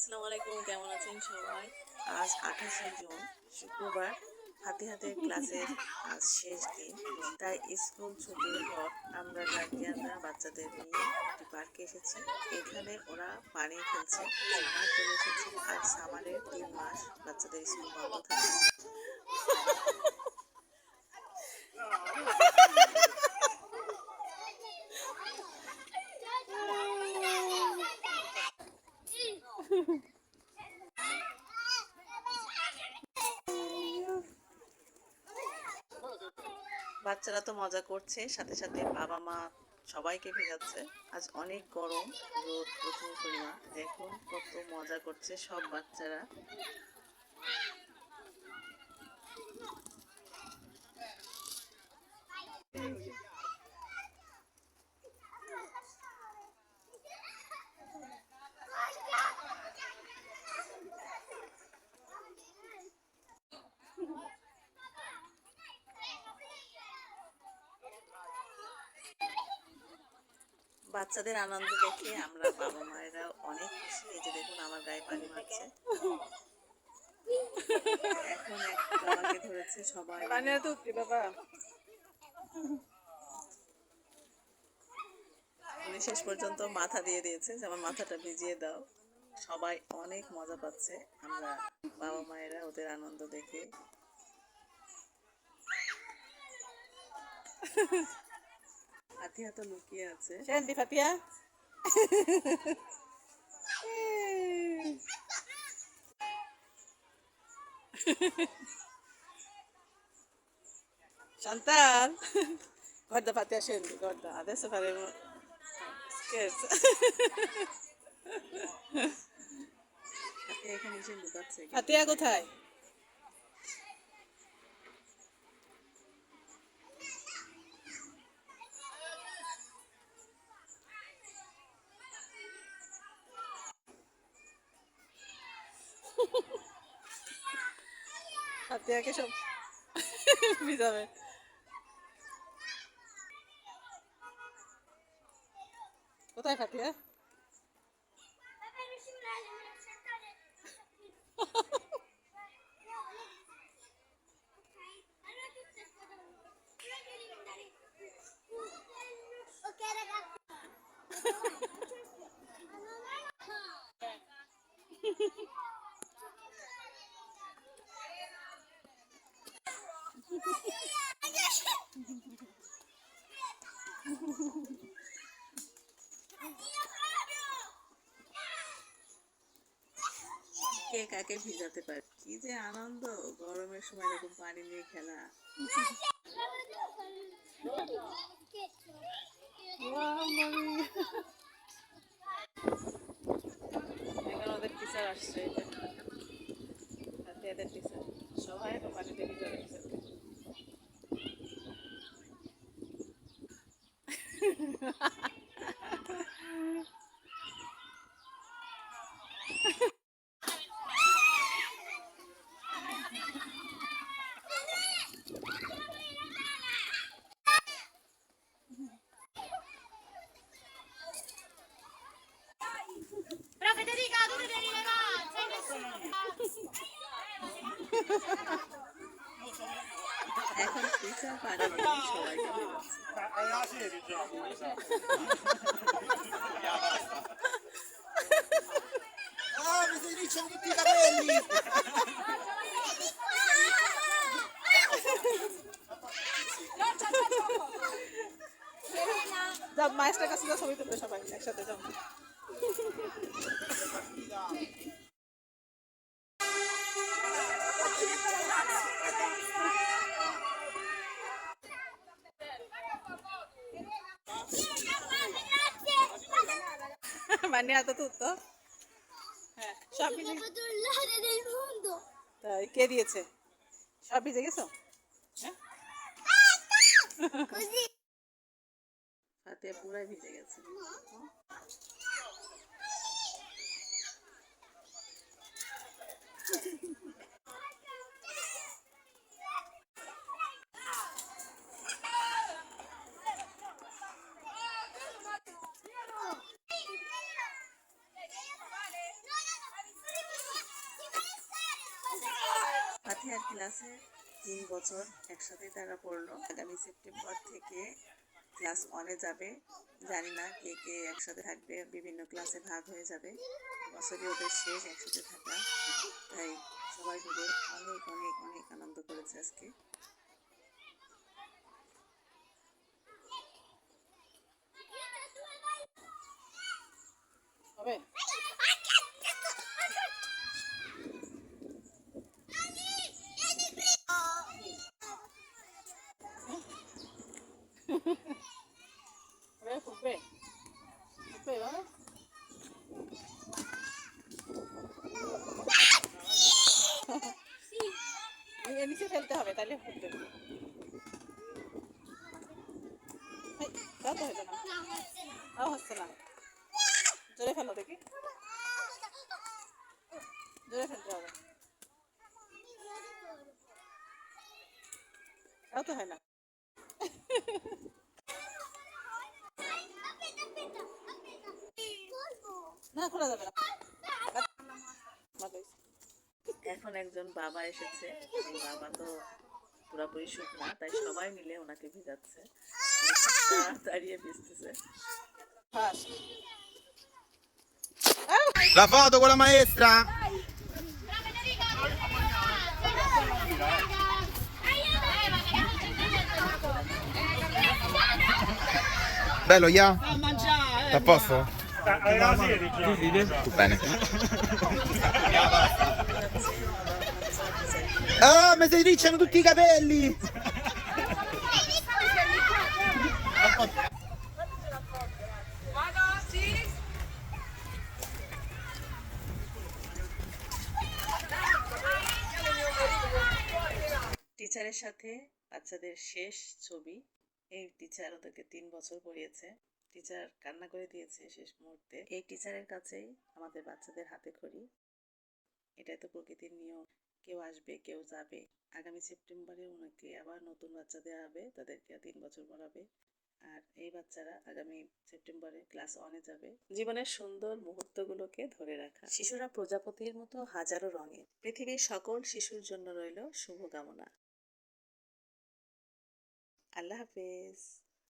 আসসালামু আলাইকুম, কেমন আছেন সবাই? আজ 28শে জুন শুক্রবার। হাতে হাতে ক্লাসের আজ শেষ দিন, তাই স্কুল ছুটির পর আমরা গার্জিয়ানরা বাচ্চাদের নিয়ে একটি পার্কে এসেছি। এখানে ওরা পানি খেলছে, সামার চলে এসেছে আর সামারের 3 মাস বাচ্চাদের স্কুল বন্ধ থাকে। বাচ্চারা তো মজা করছে, সাথে সাথে বাবা মা সবাইকে ভেজাচ্ছে। আজ অনেক গরম, রোদ প্রচুর পরিমাণ। দেখুন কত মজা করছে সব বাচ্চারা। বাচ্চাদের আনন্দ দেখে আমরা বাবা মায়েরা অনেক খুশি। এই যে দেখুন আমার গায়ে পানি মারছে। এখন এক বাবাকে ধরেছে সবাই। উনি শেষ পর্যন্ত মাথা দিয়ে দিয়েছে যে আমার মাথাটা ভিজিয়ে দাও। সবাই অনেক মজা পাচ্ছে, আমরা বাবা মায়েরা ওদের আনন্দ দেখে। ফাতিয়া তো লুকিয়ে আছে। Fatiha Chantal, guarda Fatia scendi, guarda, adesso faremo scherzo. Fatia এখানে এসে লুকাচ্ছে। ফাতিয়া কোথায়? ফাতিয়াকে সব ভিজাবে। কোথায় ফাতিয়া? কে কাকে ভিজাতে পারে, কি যে আনন্দ গরমের সময় এরকম পানি নিয়ে খেলা। এখন ওদের টিচার আসছে, এদের টিচার সবাই পানিতে ভিজাবে টিচার। এখন টিচার পানি সবাইকে mi si ricciano tutti i capelli! যা মায়ের কাছে যা, ছবি তুলবে সবাই একসাথে যাও। Maniato tutto? সব ভিজে তাই কে দিয়েছে? সব ভিজে গেছো? ফাতিয়া পুরাই ভিজে গেছে। ফাতিহার ক্লাসে 3 বছর একসাথে তারা পড়লো। আগামী সেপ্টেম্বর থেকে ক্লাস 1-এ যাবে। জানি না কে কে একসাথে থাকবে, বিভিন্ন ক্লাসে ভাগ হয়ে যাবে। বছরই ওদের শেষ একসাথে থাকা, তাই সবাই মিলে অনেক অনেক অনেক আনন্দ করেছে আজকে। হবে ফুটবে ফুটবে নিচে ফেলতে হবে তাহলে ফুটবে। তা তো হলো না, তাও হচ্ছে না। জোরে ফেলো দেখি, জোরে ফেলতে হবে, তাও তো হয় না। না খোলা যাবে না। এখন একজন বাবা এসেছে, এই বাবা তো পুরোপুরি শুকনা, তাই সবাই মিলে ওনাকে ভিজাচ্ছে, দাঁড়িয়ে ভিজতেছে। La foto con la maestra. Bello, ya? Sta a posto? Bene. Ah, mi si ricciano tutti i capelli! টিচারের সাথে বাচ্চাদের শেষ ছবি। এই টিচার ওদেরকে 3 বছর পড়িয়েছে। টিচার কান্না করে দিয়েছে শেষ মুহূর্তে। এই টিচারের কাছেই আমাদের বাচ্চাদের হাতে খড়ি। এটাই তো প্রকৃতির নিয়ম, কেউ আসবে কেউ যাবে। আগামী সেপ্টেম্বরে ওনাকে আবার নতুন বাচ্চা দেওয়া হবে, তাদেরকে 3 বছর পড়াবে। আর এই বাচ্চারা আগামী সেপ্টেম্বরে ক্লাস 1-এ যাবে। জীবনের সুন্দর মুহূর্তগুলোকে ধরে রাখা। শিশুরা প্রজাপতির মতো হাজারো রঙের। পৃথিবীর সকল শিশুর জন্য রইল শুভকামনা। আল্লাহ হাফেজ।